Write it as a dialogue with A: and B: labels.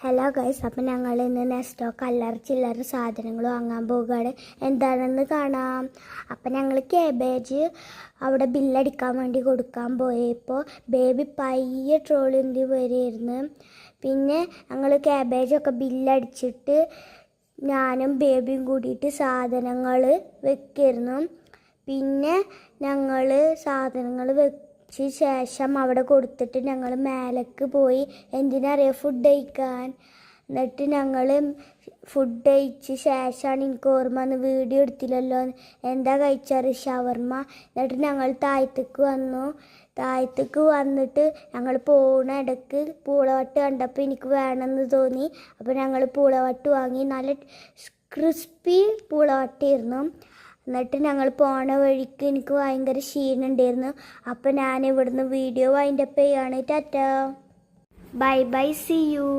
A: Hello guys, അപ്പം ഞങ്ങൾ ഇന്ന് നെസ്റ്റോ കല്ലറ ചില്ലറ സാധനങ്ങൾ വാങ്ങാൻ പോകുകയാണ്. എന്താണെന്ന് കാണാം. അപ്പം ഞങ്ങൾ കേബേജ് അവിടെ ബില്ലടിക്കാൻ വേണ്ടി കൊടുക്കാൻ പോയപ്പോൾ ബേബി പയ്യെ ട്രോളിന്തി വരെയായിരുന്നു. പിന്നെ ഞങ്ങൾ കേബേജൊക്കെ ബില്ലടിച്ചിട്ട് ഞാനും ബേബിയും കൂടിയിട്ട് സാധനങ്ങൾ വെക്കായിരുന്നു. പിന്നെ ഞങ്ങൾ സാധനങ്ങൾ ശേഷം അവിടെ കൊടുത്തിട്ട് ഞങ്ങൾ മേലേക്ക് പോയി. എന്തിനറിയാം? ഫുഡ് കഴിക്കാൻ. എന്നിട്ട് ഞങ്ങൾ ഫുഡ് കഴിച്ച ശേഷമാണ് എനിക്ക് ഓർമ്മ വന്ന് വീഡിയോ എടുത്തില്ലല്ലോ. എന്താ കഴിച്ചാറ്? ഷവർമ്മ. എന്നിട്ട് ഞങ്ങൾ താഴത്തേക്ക് വന്നു. താഴത്തേക്ക് വന്നിട്ട് ഞങ്ങൾ പോകുന്ന ഇടയ്ക്ക് പൂളവട്ട് കണ്ടപ്പോൾ എനിക്ക് വേണമെന്ന് തോന്നി. അപ്പോൾ ഞങ്ങൾ പൂളവട്ട് വാങ്ങി. നല്ല ക്രിസ്പി പൂളവട്ടായിരുന്നു. എന്നിട്ട് ഞങ്ങൾ പോണ വഴിക്ക് എനിക്ക് ഭയങ്കര ക്ഷീണമുണ്ടായിരുന്നു. അപ്പോൾ ഞാൻ ഇവിടുന്ന് വീഡിയോ വൈൻഡപ്പ് ചെയ്യാണ്. Tata, bye bye, see U.